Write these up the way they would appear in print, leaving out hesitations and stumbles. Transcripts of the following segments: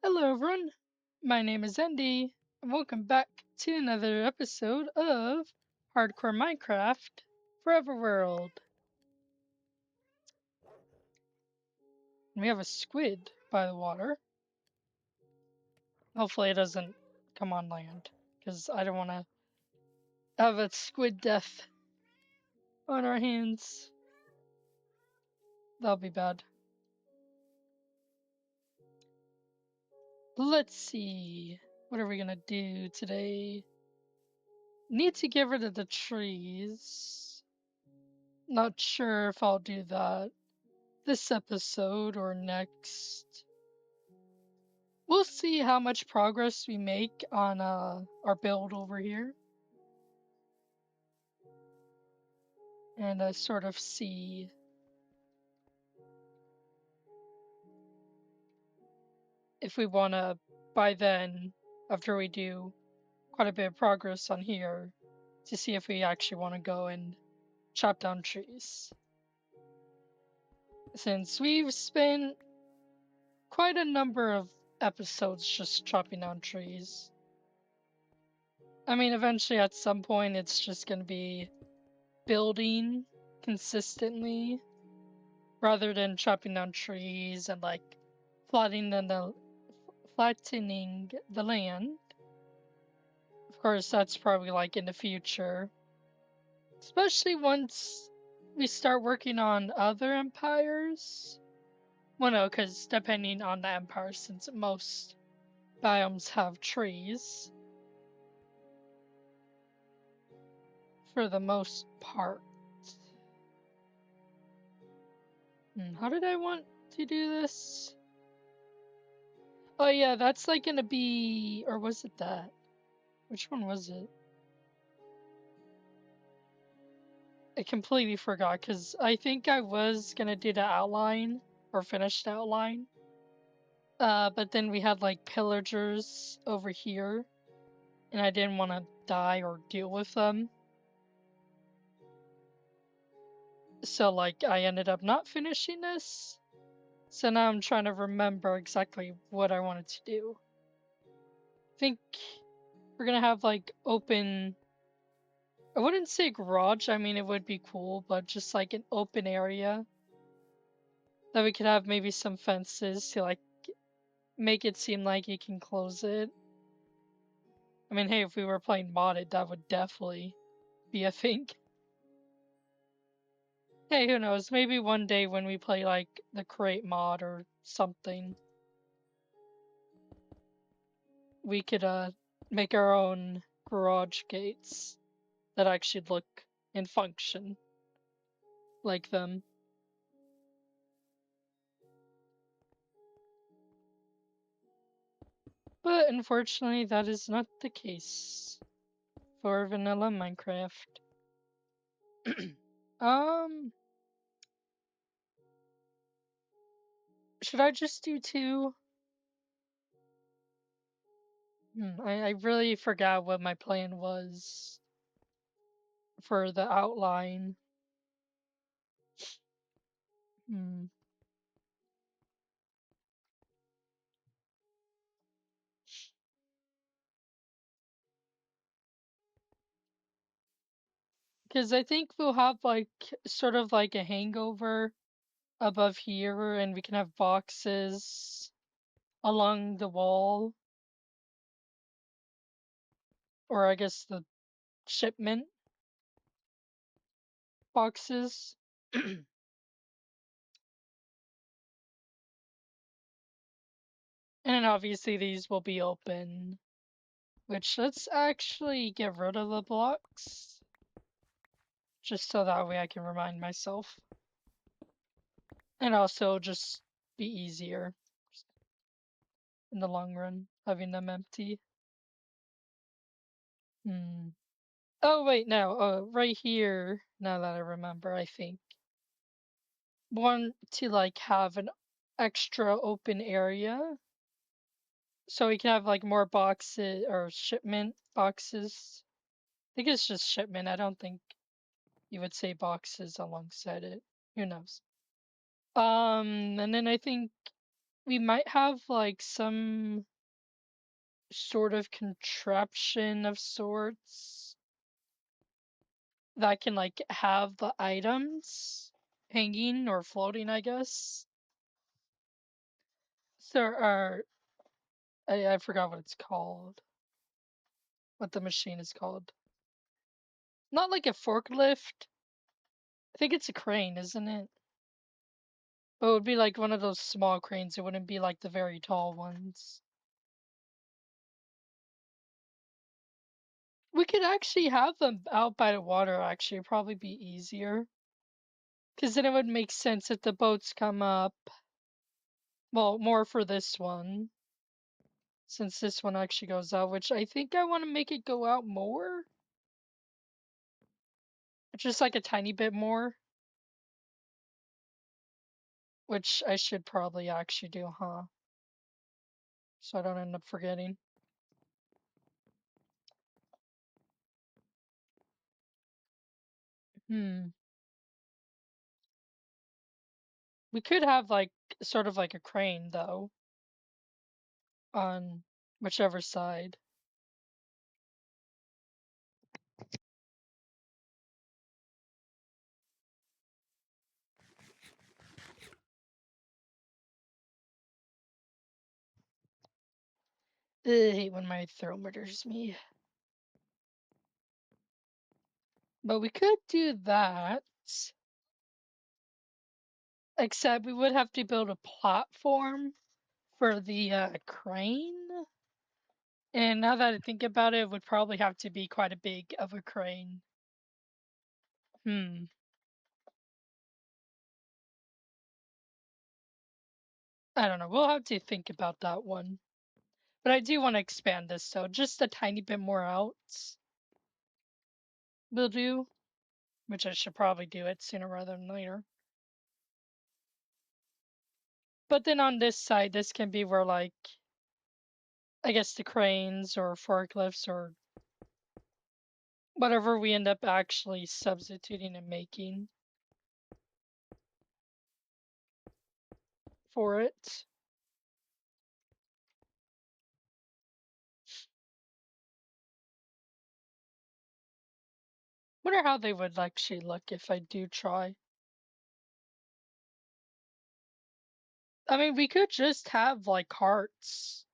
Hello, everyone. My name is Andy, and welcome back to another episode of Hardcore Minecraft Forever World. We have a squid by the water. Hopefully, it doesn't come on land, because I don't want to have a squid death on our hands. That'll be bad. Let's see. What are we gonna do today? Need to get rid of the trees. Not sure if I'll do that this episode or next. We'll see how much progress we make on our build over here. And sort of see if we want to, by then, after we do quite a bit of progress on here, to see if we actually want to go and chop down trees. Since we've spent quite a number of episodes just chopping down trees. I mean, eventually at some point it's just going to be building consistently rather than chopping down trees and like flattening the land. Of course, that's probably like in the future, especially once we start working on other empires. Well, no, because depending on the empire, since most biomes have trees for the most part. How did I want to do this? Oh yeah, that's like gonna be, or was it that? Which one was it? I completely forgot because I think I was gonna do the outline or finish the outline. But then we had like pillagers over here, and I didn't want to die or deal with them. So like I ended up not finishing this. So now I'm trying to remember exactly what I wanted to do. I think we're gonna have like open. I wouldn't say garage. I mean, it would be cool, but just like an open area that we could have maybe some fences to like make it seem like you can close it. I mean, hey, if we were playing modded, that would definitely be a thing. Hey, who knows? Maybe one day when we play like the crate mod or something, we could make our own garage gates that actually look and function like them. But unfortunately, that is not the case for vanilla Minecraft. um, should I just do two? I really forgot what my plan was for the outline. Hmm. Because I think we'll have like sort of like a hangover above here, and we can have boxes along the wall, or I guess the shipment boxes. And then obviously these will be open, which let's actually get rid of the blocks, just so that way I can remind myself. And also just be easier in the long run, having them empty. Hmm. Oh, wait, no. Right here, now that I remember, I think. Want to, like, have an extra open area. So we can have, like, more boxes, or shipment boxes. I think it's just shipment. I don't think you would say boxes alongside it. Who knows? And then I think we might have like some sort of contraption of sorts that can like have the items hanging or floating, I guess. There are I forgot what it's called. What the machine is called. Not like a forklift. I think it's a crane, isn't it? But it would be like one of those small cranes. It wouldn't be like the very tall ones. We could actually have them out by the water, actually. It'd probably be easier. Because then it would make sense if the boats come up. Well, more for this one. Since this one actually goes out, which I think I want to make it go out more. Just like a tiny bit more. Which I should probably actually do, huh? So I don't end up forgetting. Hmm. We could have like sort of like a crane though on whichever side. Ugh, I hate when my throat murders me. But we could do that. Except we would have to build a platform for the crane. And now that I think about it, it would probably have to be quite a big of a crane. Hmm. I don't know. We'll have to think about that one. But I do want to expand this, so just a tiny bit more out will do. Which I should probably do it sooner rather than later. But then on this side, this can be where, like, I guess the cranes or forklifts or whatever we end up actually substituting and making for it. Wonder how they would actually look if I do try. I mean, we could just have like carts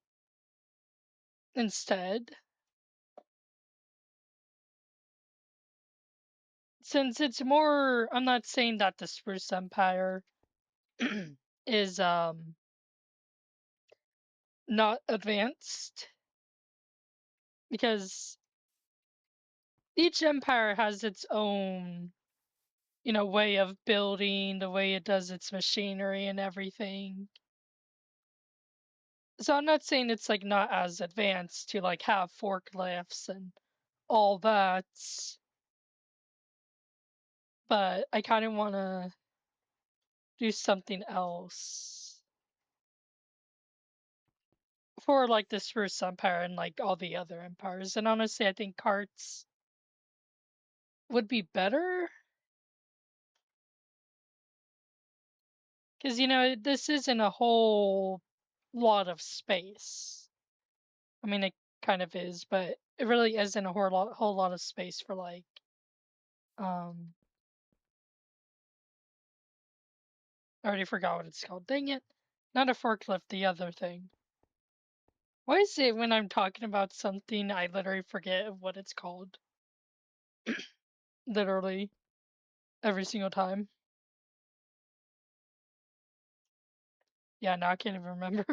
instead. Since it's more, I'm not saying that the Spruce Empire is not advanced because each empire has its own, way of building, the way it does its machinery and everything. So I'm not saying it's like not as advanced to like have forklifts and all that, but I kind of want to do something else for like this first empire and like all the other empires. And honestly, I think carts would be better because this isn't a whole lot of space. I mean, it kind of is, but it really isn't a whole lot of space for like um I already forgot what it's called. Dang it. Not a forklift, the other thing. Why is it when I'm talking about something I literally forget what it's called? Literally every single time. Yeah, now I can't even remember.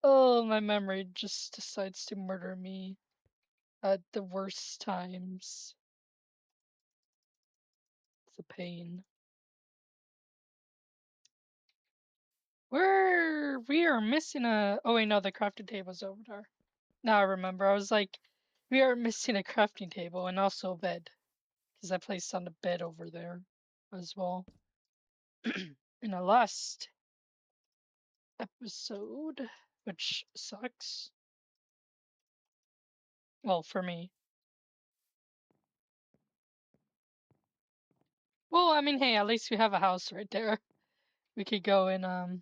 Oh, my memory just decides to murder me at the worst times. It's a pain. We are missing a. Oh wait, no, the crafting table's over there. Now I remember. I was like, we are missing a crafting table and also a bed because I placed on the bed over there as well. In the last episode, which sucks. Well, for me. Well, I mean, hey, at least we have a house right there. We could go and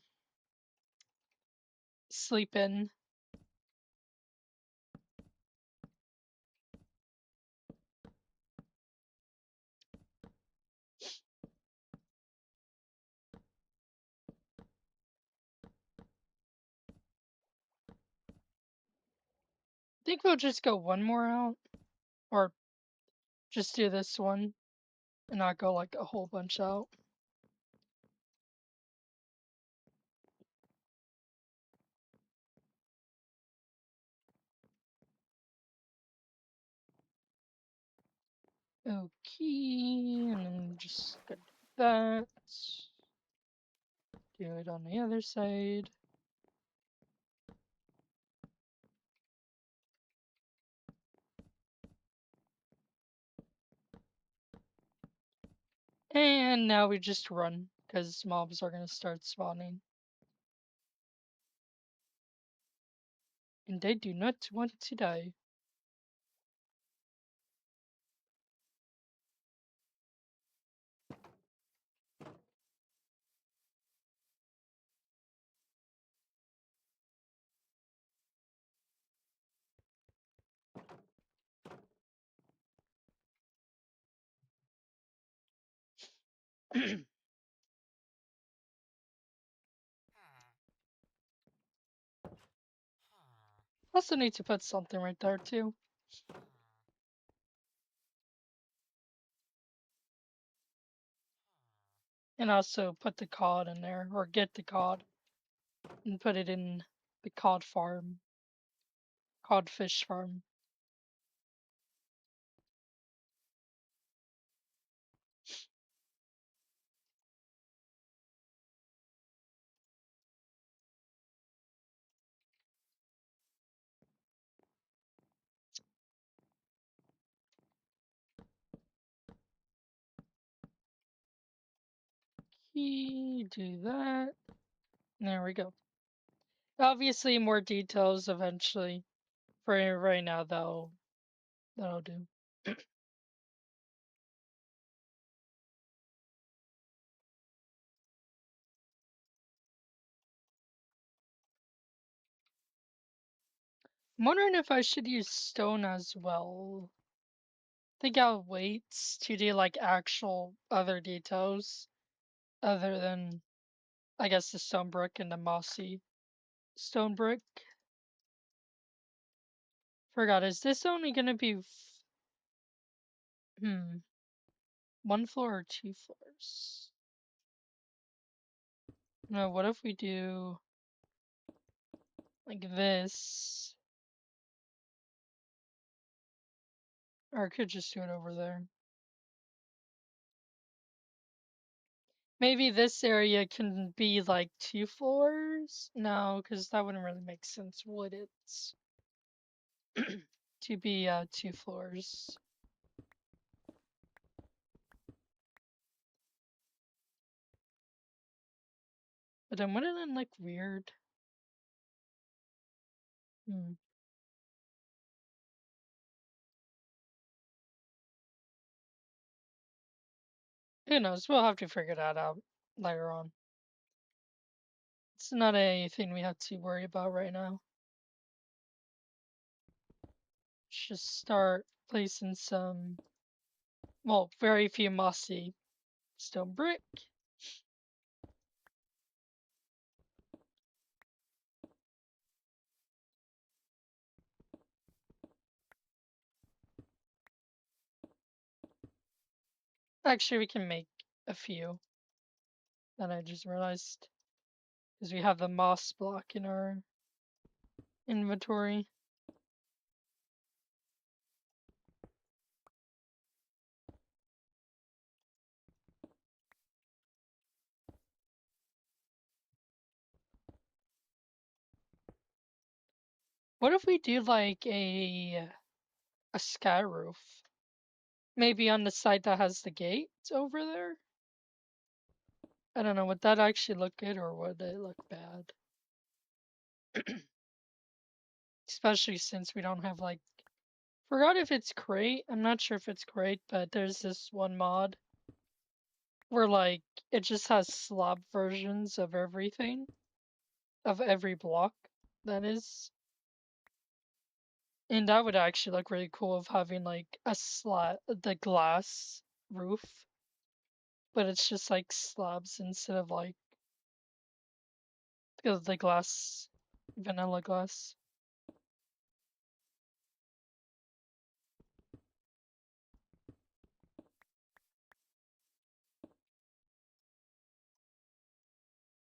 sleep in. I think we'll just go one more out, or just do this one and not go like a whole bunch out. Okay, and then just gonna do that. Do it on the other side. And now we just run, because mobs are gonna start spawning. And they do not want to die. Also need to put something right there too. And also put the cod in there, or get the cod and put it in the cod farm, codfish farm. Do that. There we go. Obviously, more details eventually. For right now, that'll do. I'm wondering if I should use stone as well. I think I'll wait to do like actual other details other than, I guess, the stone brick and the mossy stone brick. Forgot, is this only gonna be one floor or two floors? No, what if we do like this? Or I could just do it over there. Maybe this area can be like two floors? No, because that wouldn't really make sense, would it? To be two floors. But then wouldn't it look weird? Hmm. Who knows? We'll have to figure that out later on. It's not anything we have to worry about right now. Just start placing some, well, very few mossy stone brick. Actually, we can make a few that I just realized because we have the moss block in our inventory. What if we do like a sky roof? Maybe on the side that has the gate over there? I don't know, would that actually look good or would it look bad? Especially since we don't have like, forgot if it's crate. I'm not sure if it's crate, but there's this one mod where like it just has slab versions of everything, of every block. that is. And that would actually look really cool of having like a slab, the glass roof, but it's just like slabs instead of like the glass, vanilla glass.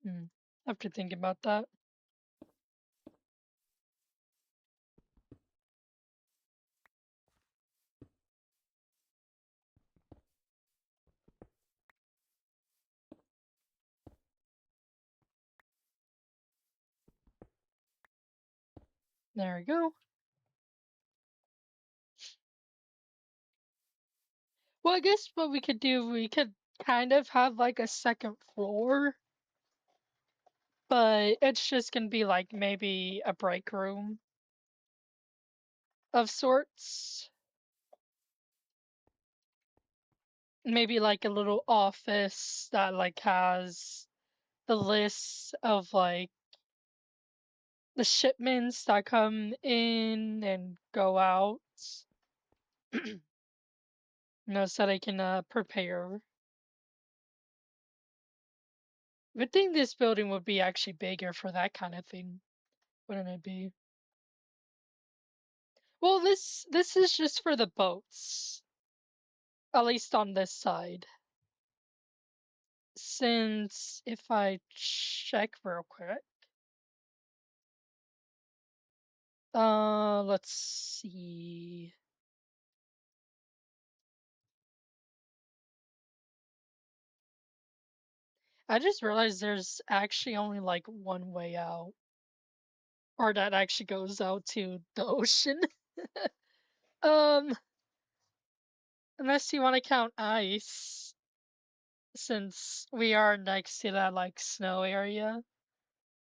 Hmm. After thinking about that, there we go. Well, I guess what we could do, we could kind of have like a second floor, but it's just gonna be like maybe a break room of sorts. Maybe like a little office that like has the lists of like the shipments that come in and go out, so they can prepare. I think this building would be actually bigger for that kind of thing, wouldn't it be? Well, this is just for the boats, at least on this side. Since if I check real quick, let's see. I just realized there's actually only like one way out, or that actually goes out to the ocean. Um, Unless you want to count ice, since we are next to that like snow area.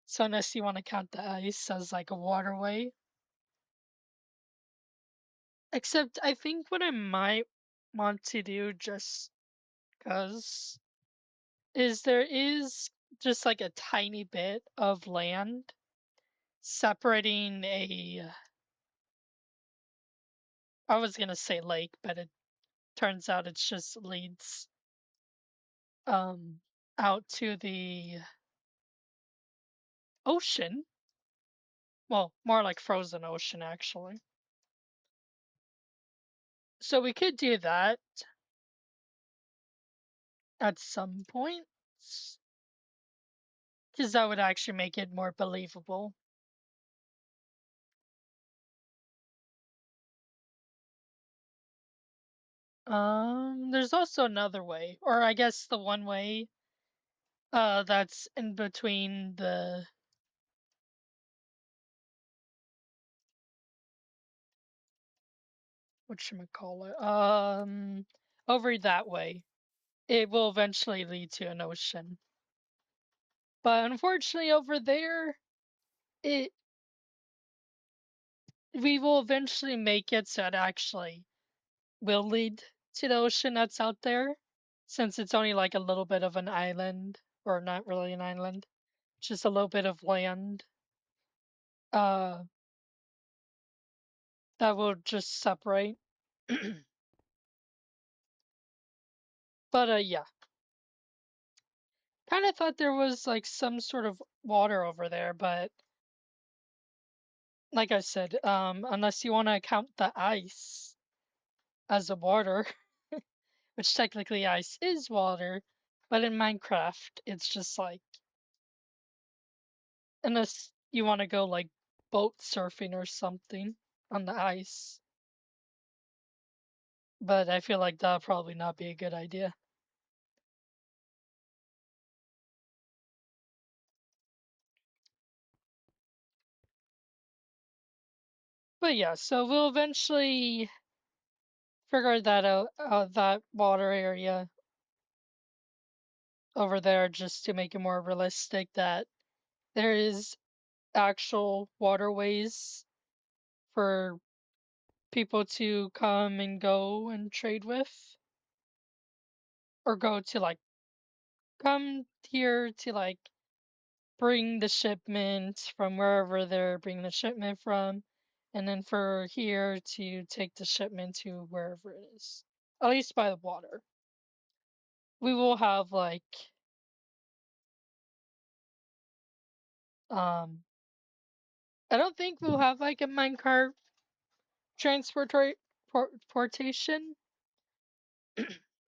So unless you want to count the ice as like a waterway. Except I think what I might want to do just cause is there is just like a tiny bit of land separating a I was gonna say lake, but it turns out it's just leads um out to the ocean. Well, more like frozen ocean actually. So we could do that at some point, because that would actually make it more believable. There's also another way, or I guess the one way that's in between the whatchamacallit, over that way. It will eventually lead to an ocean. But unfortunately over there, it we will eventually make it so it actually will lead to the ocean that's out there, since it's only like a little bit of an island, or not really an island, just a little bit of land uh that will just separate. But yeah, kind of thought there was like some sort of water over there, but like I said, unless you want to count the ice as a water, which technically ice is water, but in Minecraft it's just like, unless you want to go like boat surfing or something on the ice. But I feel like that'll probably not be a good idea. But yeah, so we'll eventually figure that out, that water area over there, just to make it more realistic that there is actual waterways for people to come and go and trade with, or go to like come here to like bring the shipment from wherever they're bringing the shipment from, and then for here to take the shipment to wherever it is, at least by the water. We will have like um I don't think we'll have like a minecart transportation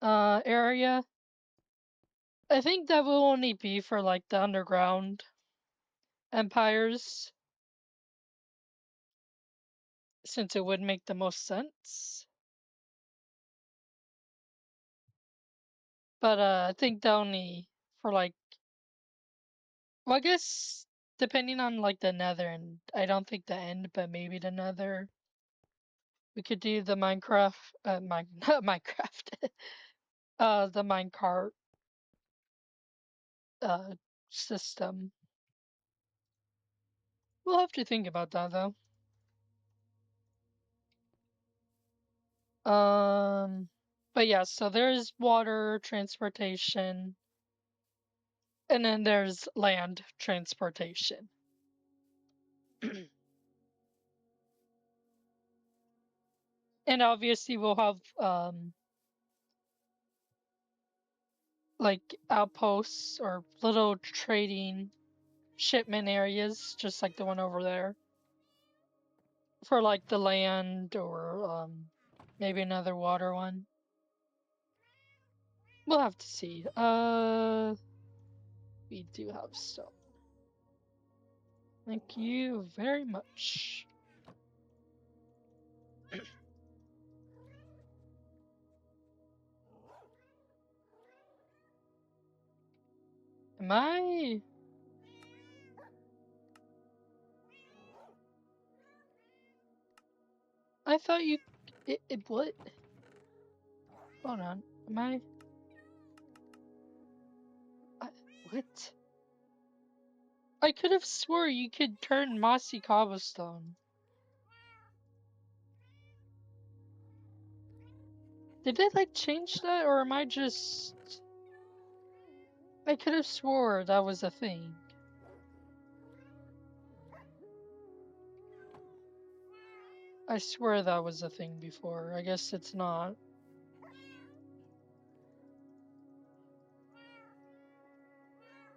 area. I think that will only be for like the underground empires, since it would make the most sense. But I think the only for like, well, I guess depending on like the nether, and I don't think the end, but maybe the nether, we could do the Minecraft, not Minecraft, the minecart uh system. We'll have to think about that though. But yeah, so there's water transportation, and then there's land transportation. And obviously we'll have like outposts or little trading shipment areas, just like the one over there, for like the land or maybe another water one. We'll have to see. We do have stone. Thank you very much. Am I? I thought you. It what? Hold on. Am I? What? I could have swore you could turn mossy cobblestone. Did they like change that, or am I just? I could have swore that was a thing. I swear that was a thing before. I guess it's not.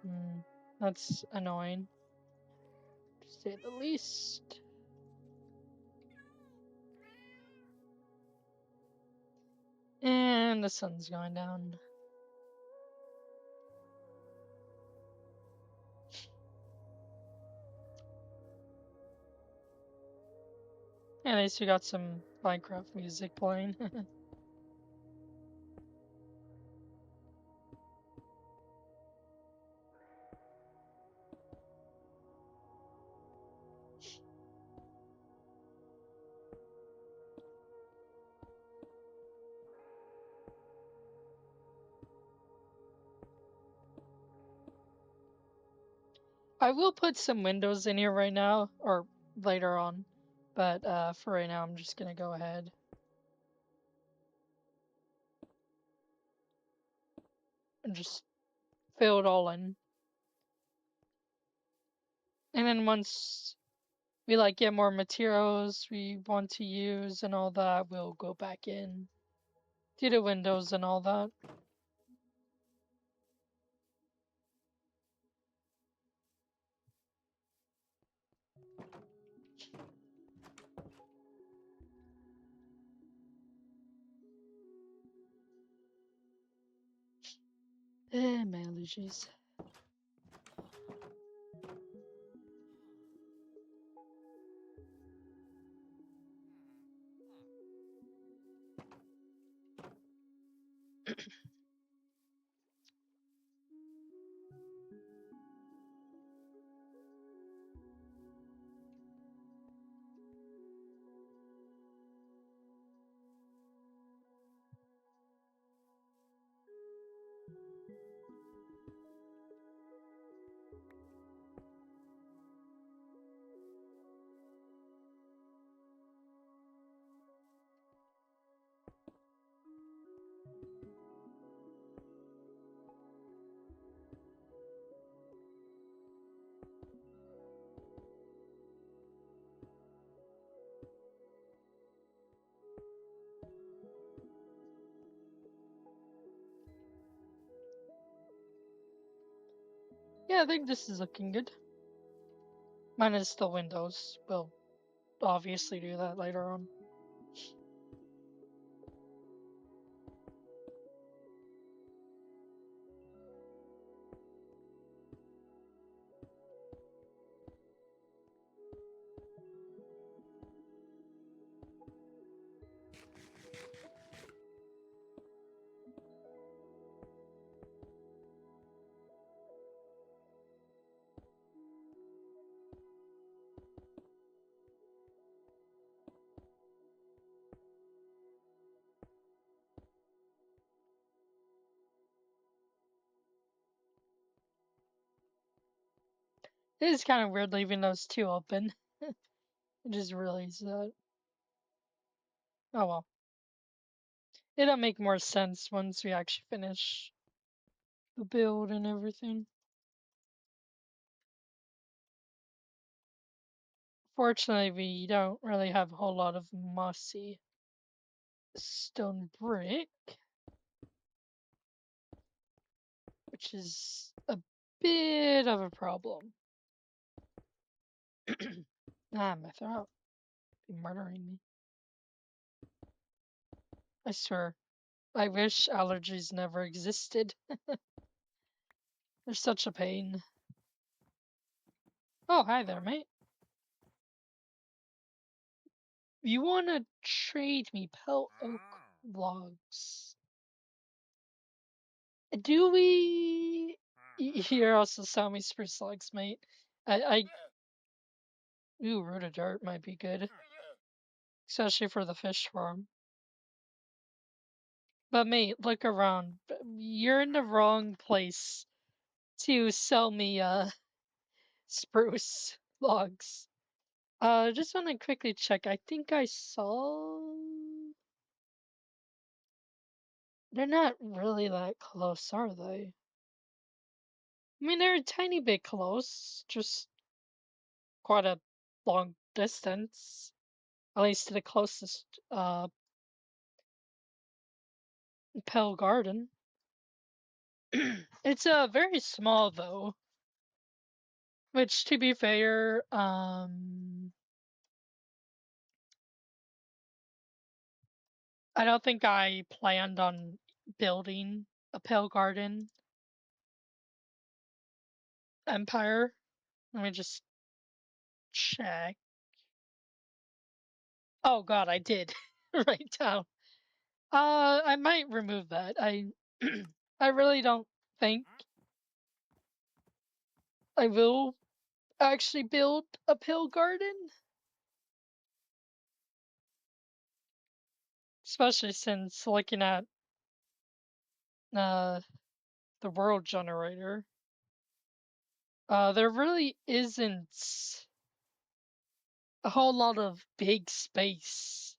Hmm. That's annoying, to say the least. And the sun's going down. At least we got some Minecraft music playing. I will put some windows in here right now, or later on, but for right now, I'm just gonna go ahead and just fill it all in. And then once we like get more materials we want to use and all that, we'll go back in, do the windows and all that. My allergies. Yeah, I think this is looking good. Minus the windows. We'll obviously do that later on. It is kind of weird leaving those two open. I just realized that. Oh well. It'll make more sense once we actually finish the build and everything. Fortunately, we don't really have a whole lot of mossy stone brick, which is a bit of a problem. Ah, my throat. Be murdering me. I swear. I wish allergies never existed. They're such a pain. Oh, hi there, mate. You wanna trade me pelt oak logs? Do we? You're also selling me spruce logs, mate. Ooh, root of dirt might be good, especially for the fish farm. But mate, look around. You're in the wrong place to sell me spruce logs. Just want to quickly check. I think I saw. They're not really that close, are they? I mean, they're a tiny bit close, just quite a long distance, at least to the closest Pell Garden. It's very small though, which to be fair, I don't think I planned on building a Pale Garden empire. Let me just check. Oh god, I did. Right down. I might remove that. I really don't think I will actually build a Pale Garden. Especially since looking at uh the world generator, there really isn't a whole lot of big space.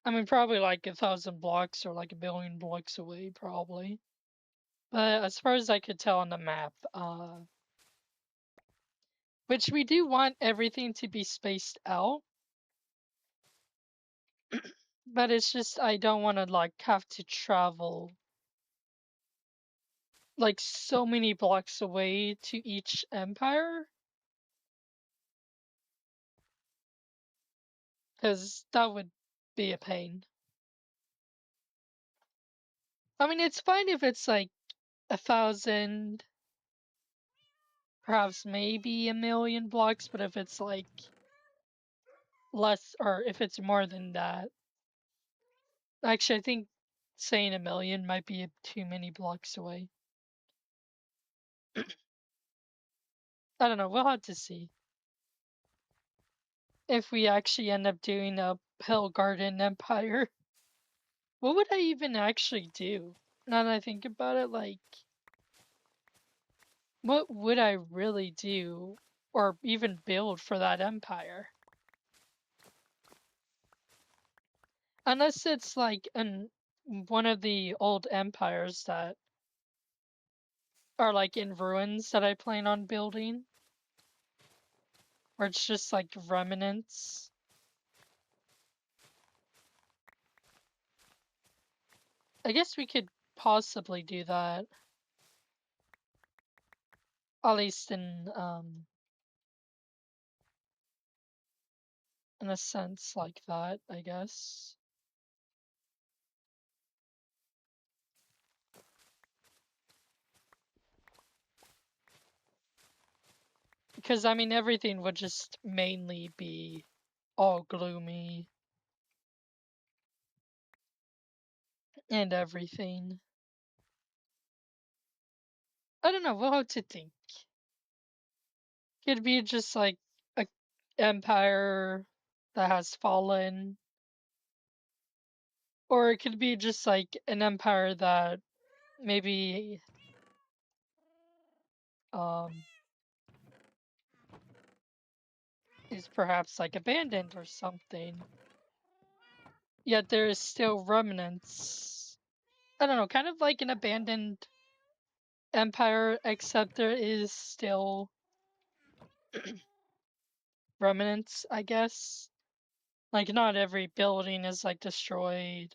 I mean, probably like 1,000 blocks or like 1 billion blocks away, probably. But as far as I could tell on the map, which we do want everything to be spaced out, but it's just I don't want to like have to travel like so many blocks away to each empire, because that would be a pain. I mean, it's fine if it's like 1,000, perhaps maybe 1 million blocks, but if it's like less or if it's more than that, actually, I think saying 1 million might be too many blocks away. I don't know. We'll have to see if we actually end up doing a Hill Garden Empire. What would I even actually do? Now that I think about it, like, what would I really do or even build for that empire? Unless it's like one of the old empires that are like in ruins that I plan on building, or it's just like remnants. I guess we could possibly do that. At least in a sense like that, I guess. Because I mean everything would just mainly be all gloomy and everything. I don't know, we'll have to think. Could be just like a empire that has fallen, or it could be just like an empire that maybe um is perhaps like abandoned or something. Yet there is still remnants. I don't know, kind of like an abandoned empire, except there is still remnants, I guess. Like not every building is like destroyed.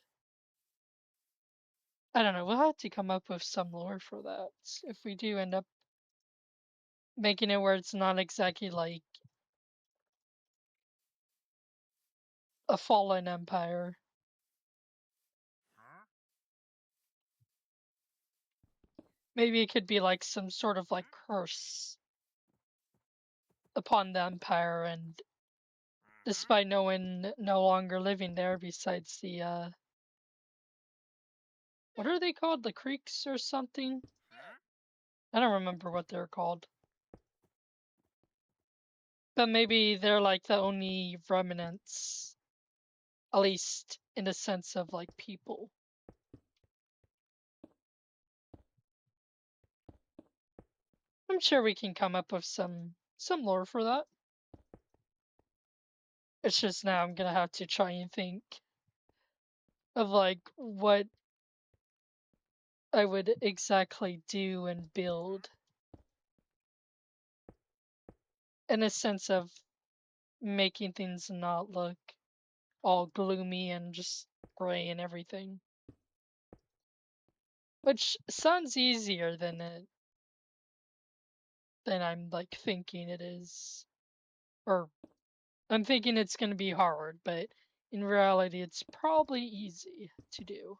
I don't know, we'll have to come up with some lore for that if we do end up making it where it's not exactly like a fallen empire. Maybe it could be like some sort of like curse upon the empire, and despite no one no longer living there besides the what are they called? The creeks or something? I don't remember what they're called. But maybe they're like the only remnants, at least in the sense of like people. I'm sure we can come up with some lore for that. It's just now I'm gonna have to try and think of like what I would exactly do and build in a sense of making things not look all gloomy and just gray and everything. Which sounds easier than I'm like thinking it is. Or I'm thinking it's gonna be hard, but in reality it's probably easy to do.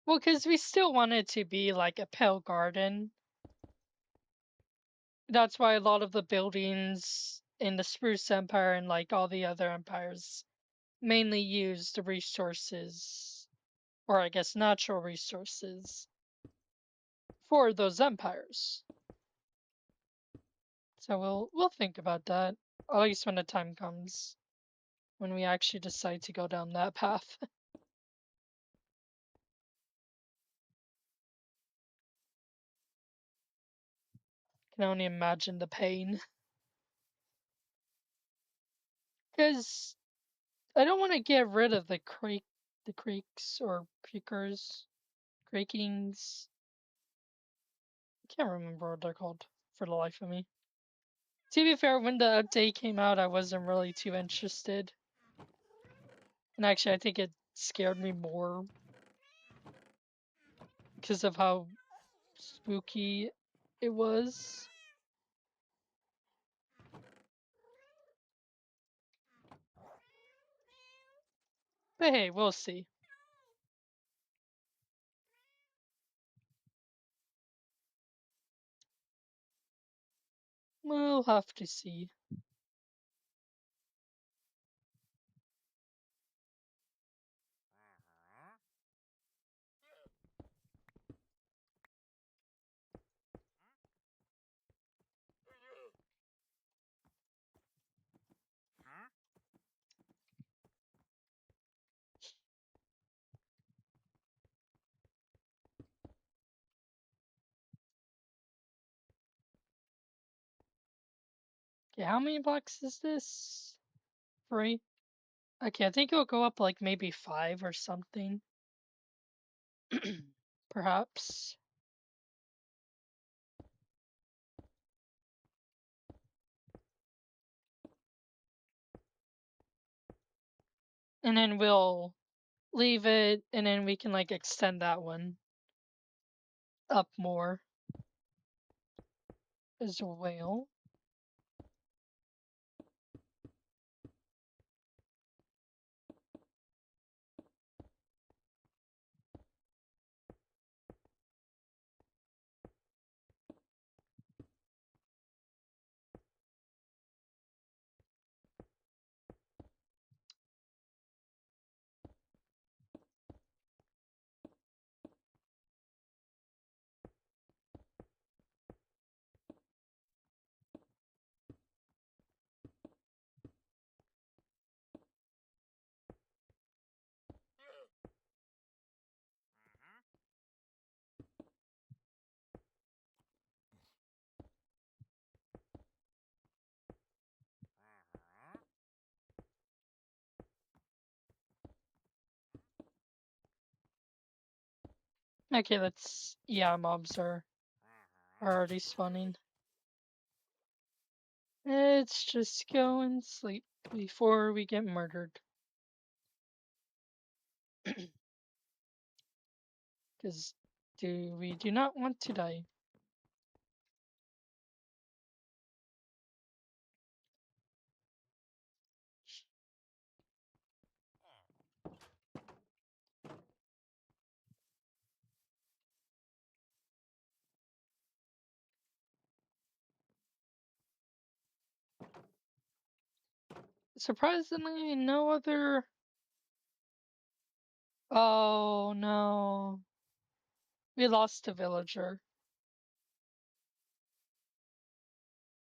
Well, because we still want it to be like a pale garden. That's why a lot of the buildings in the Spruce Empire and like all the other empires mainly use the resources, or I guess natural resources, for those empires. So we'll think about that, at least when the time comes, when we actually decide to go down that path. Can only imagine the pain. Because I don't want to get rid of the creeks or creakers, creakings. I can't remember what they're called for the life of me. To be fair, when the update came out, I wasn't really too interested. And actually, I think it scared me more because of how spooky it was. But hey, we'll see. We'll have to see. Okay, how many blocks is this? 3? Okay, I think it'll go up like maybe 5 or something. Perhaps. And then we'll leave it, and then we can like extend that one up more as well. Okay, let's. Yeah, mobs are already spawning. Let's just go and sleep before we get murdered. Because we do not want to die. Surprisingly, no other. Oh no. We lost a villager.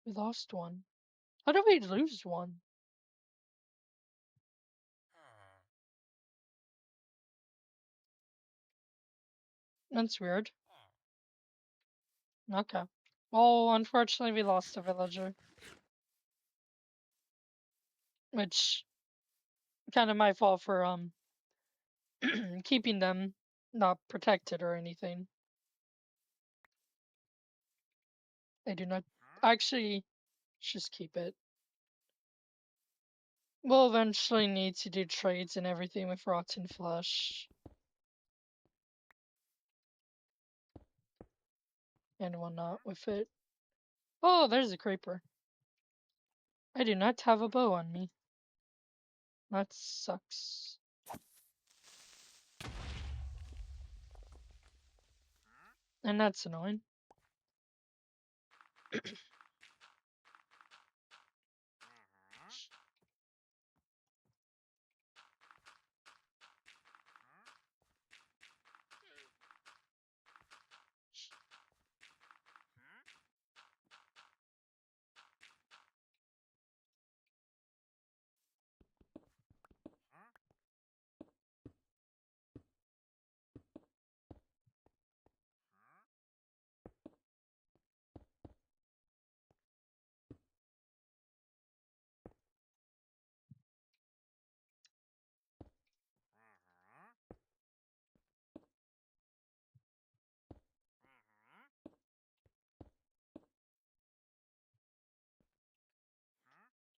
We lost one. How did we lose one? That's weird. Okay. Well, unfortunately, we lost a villager. Which, kind of my fault for, keeping them not protected or anything. I do not. Actually, just keep it. We'll eventually need to do trades and everything with rotten flesh. And whatnot with it. Oh, there's a creeper. I do not have a bow on me. That sucks. And that's annoying.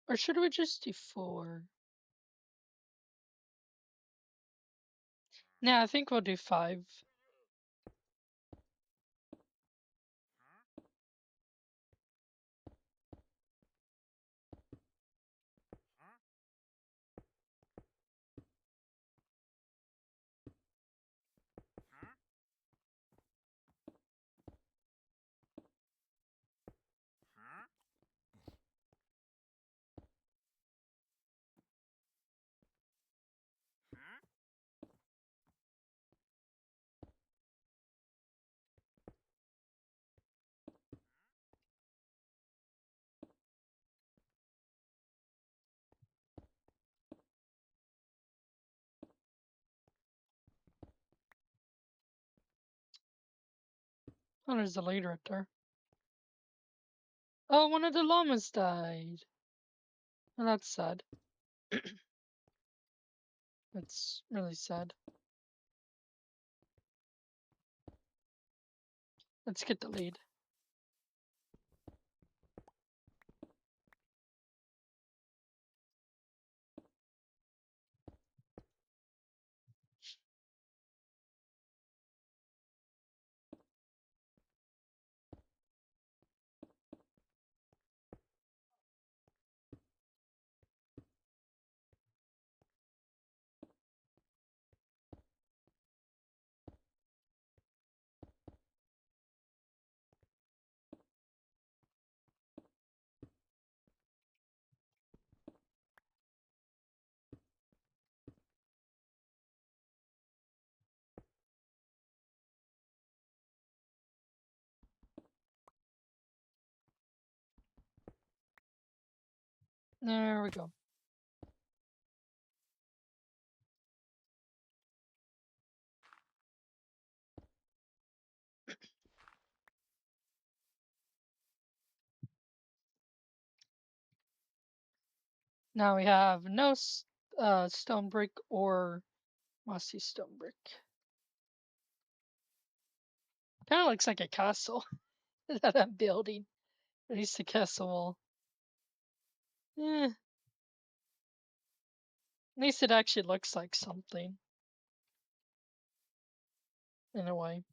Or should we just do 4? Nah, I think we'll do 5. Oh, there's a lady right there. Oh, one of the llamas died. Oh, that's sad. That's really sad. Let's get the lead. There we go. Now we have no stone brick or mossy stone brick. Kind of looks like a castle that I'm building. At least the castle wall. Eh, at least it actually looks like something in a way.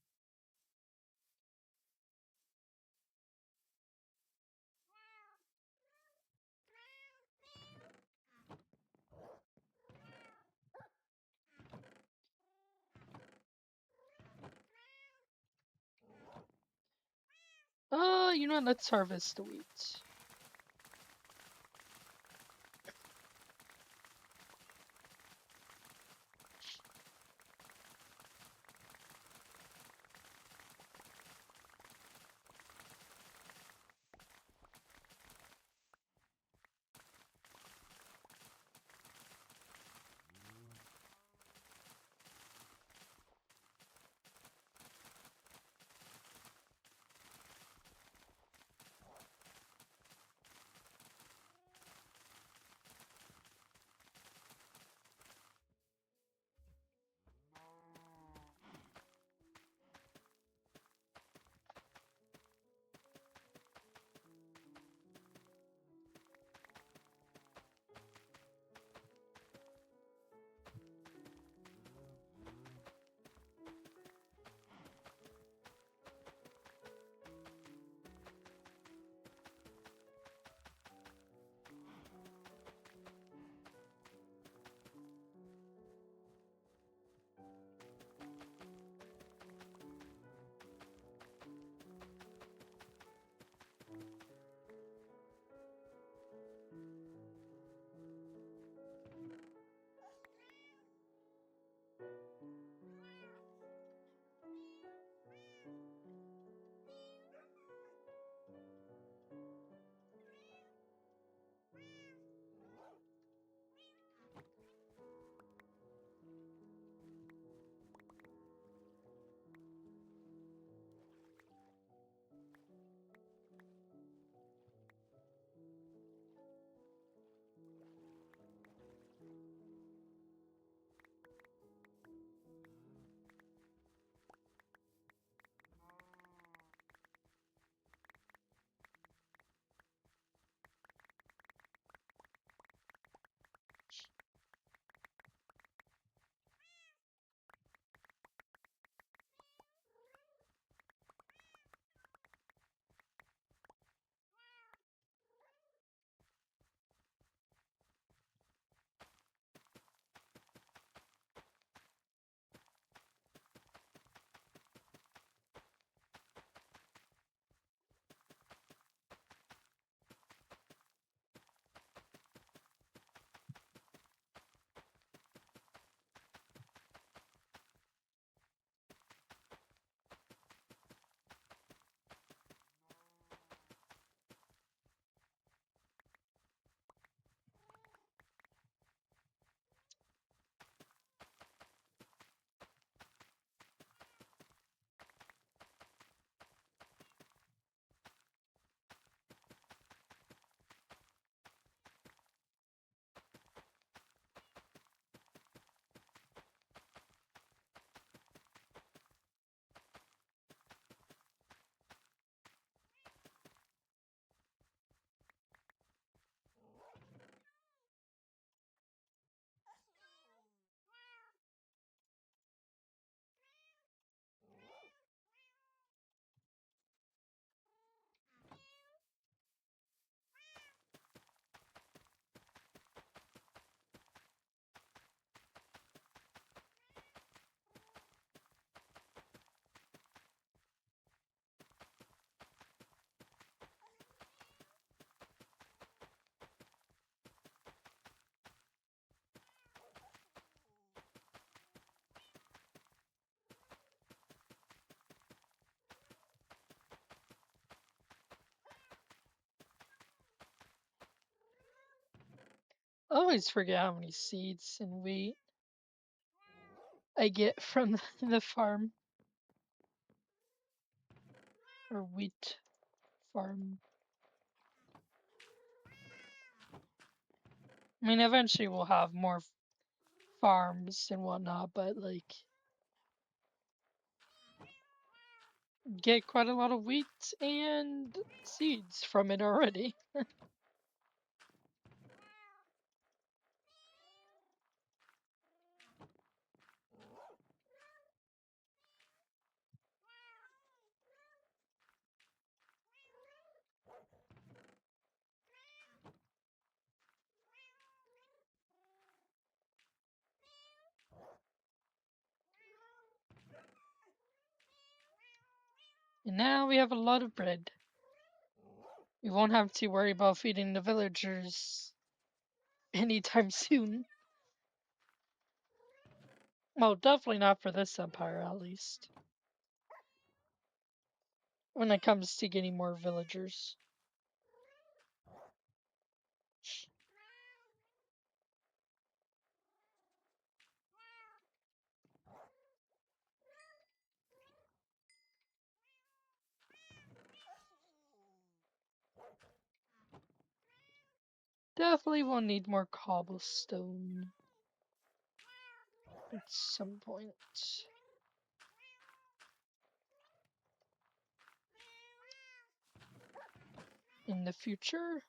You know what? Let's harvest the wheat. I always forget how many seeds and wheat I get from the farm or wheat farm. I mean, eventually we'll have more farms and whatnot, but like, get quite a lot of wheat and seeds from it already. And now we have a lot of bread. We won't have to worry about feeding the villagers anytime soon. Well, definitely not for this empire, at least. When it comes to getting more villagers. Definitely will need more cobblestone at some point in the future.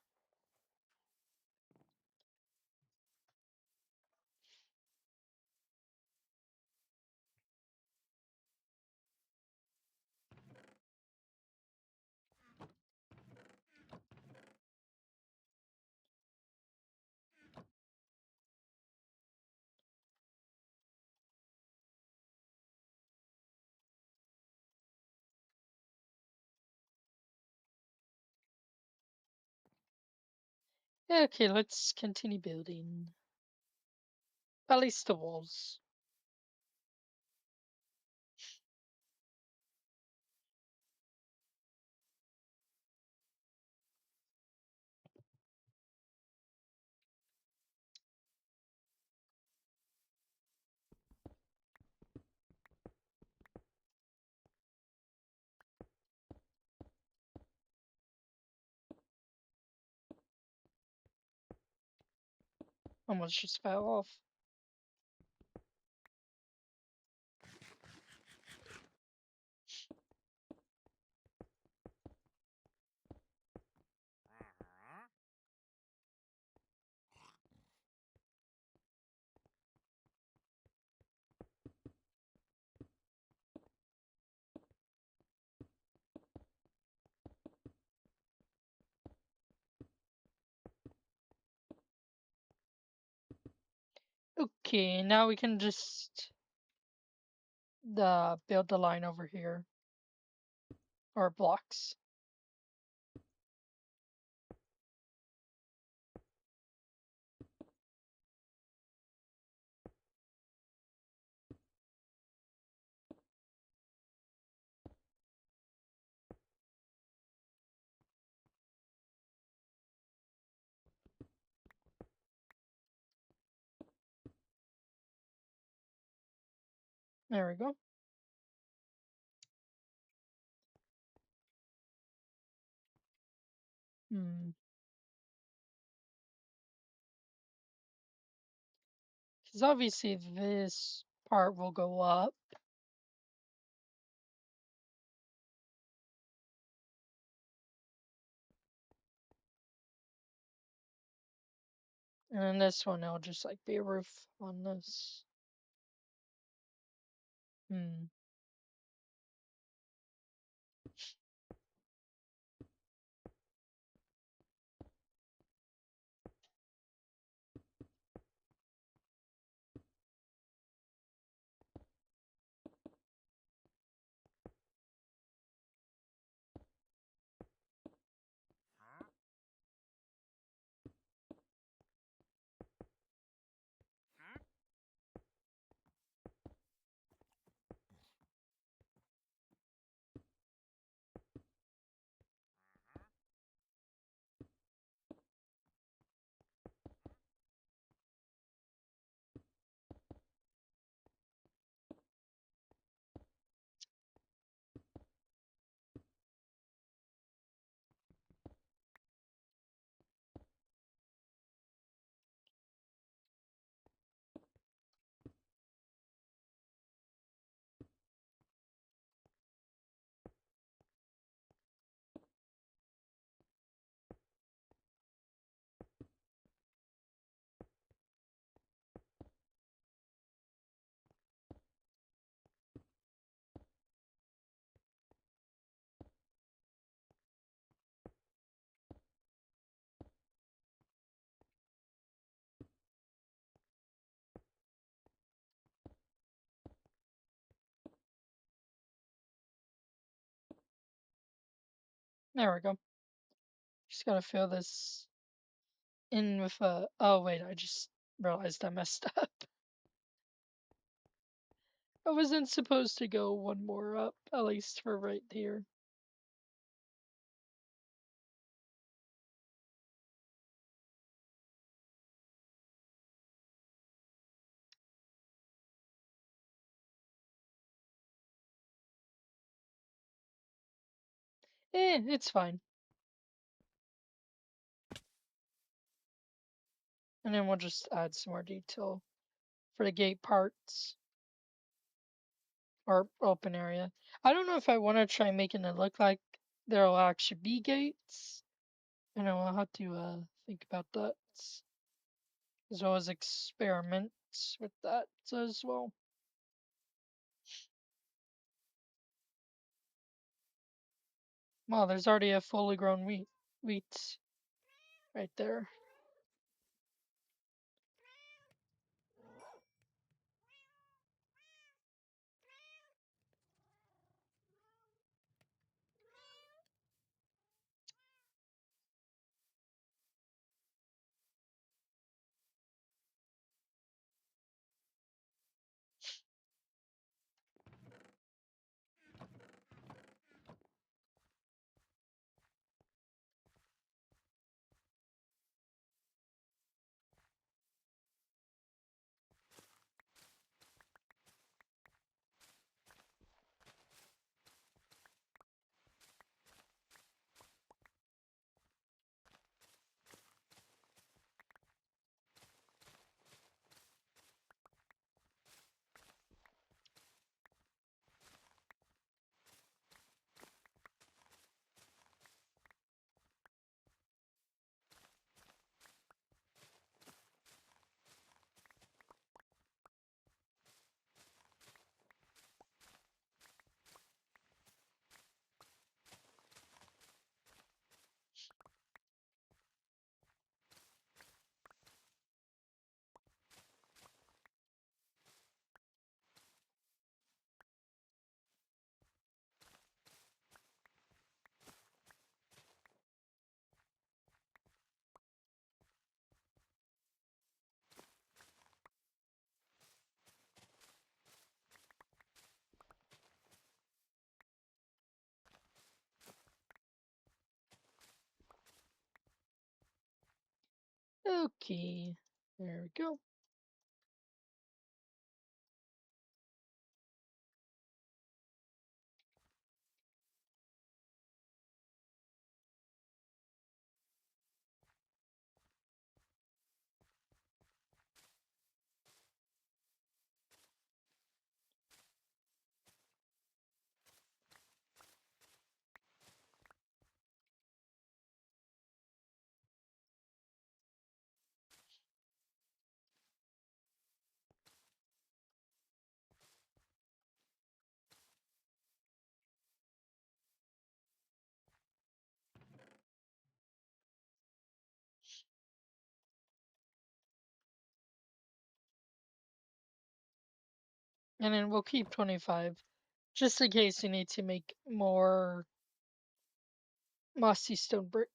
Okay, let's continue building. At least the walls. Almost just fell off. Okay, now we can just build the line over here. Or blocks. There we go. Hmm. Because obviously this part will go up. And then this one, it'll just like be a roof on this. Hmm. There we go. Just gotta fill this in with a. Oh wait, I just realized I messed up. I wasn't supposed to go one more up, at least for right here. It's fine. And then we'll just add some more detail for the gate parts or open area. I don't know if I want to try making it look like there'll actually be gates. You know, I'll have to think about that as well as experiment with that as well. Wow, there's already a fully grown wheat right there. Okay, there we go. And then we'll keep 25, just in case you need to make more mossy stone brick.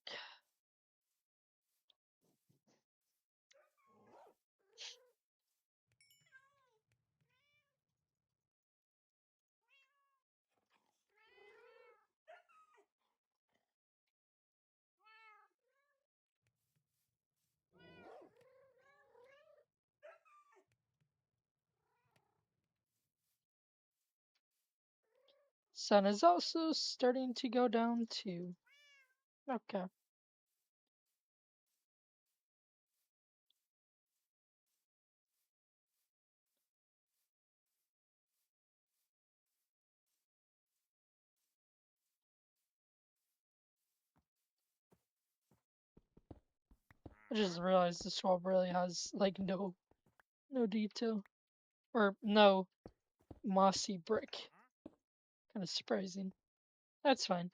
Sun is also starting to go down too. Okay. I just realized this wall really has like no detail or no mossy brick. Kind of surprising. That's fine.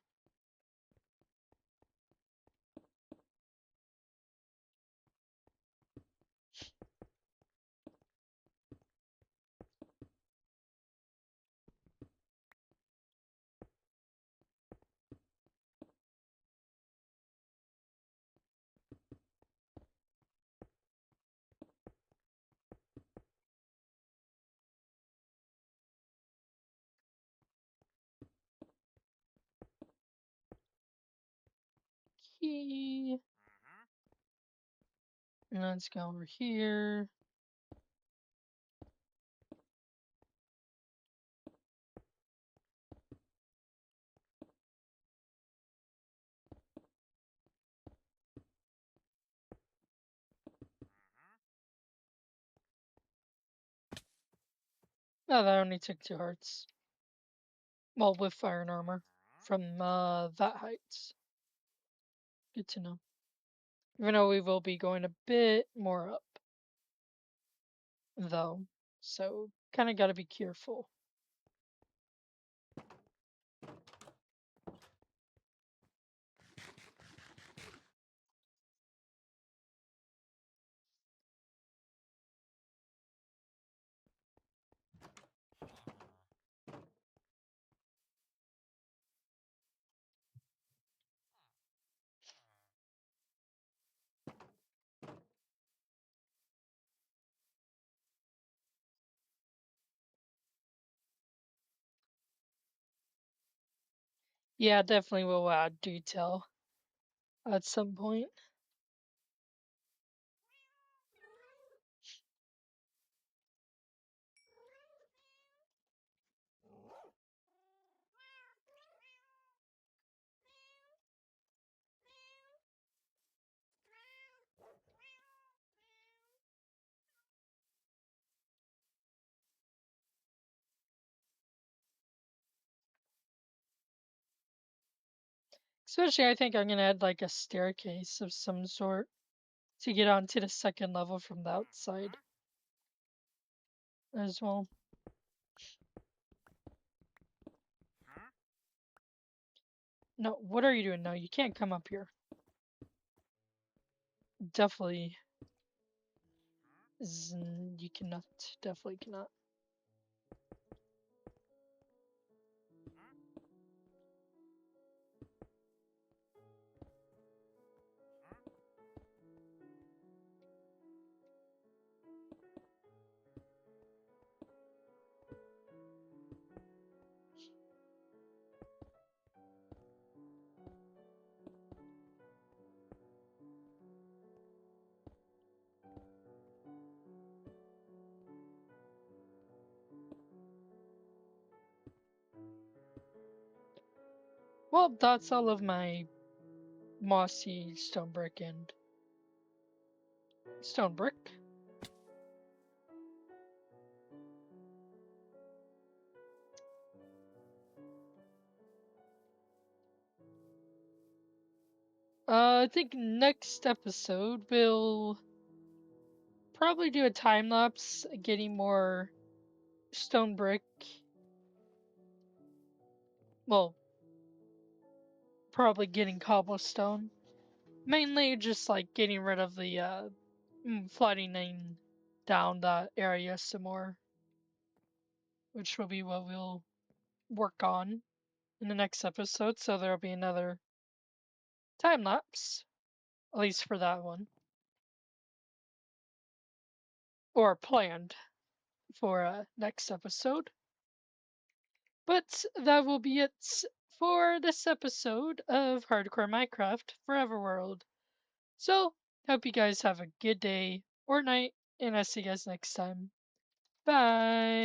key. And let's go over here. Oh, that only took 2 hearts. Well, with iron armor from that height. Good to know. Even though we will be going a bit more up, though. So, kind of got to be careful. Yeah, definitely will add detail at some point. Especially, I think I'm gonna add like a staircase of some sort to get onto the second level from the outside as well. No, what are you doing? No, you can't come up here. Definitely, you cannot. Definitely cannot. Well, that's all of my mossy stone brick and stone brick. I think next episode we'll probably do a time lapse, getting more stone brick. Well, probably getting cobblestone. Mainly just like getting rid of the flooding down that area some more, which will be what we'll work on in the next episode. So there'll be another time lapse, at least for that one, or planned for next episode. But that will be it for this episode of Hardcore Minecraft Forever World. So, hope you guys have a good day or night, and I'll see you guys next time. Bye!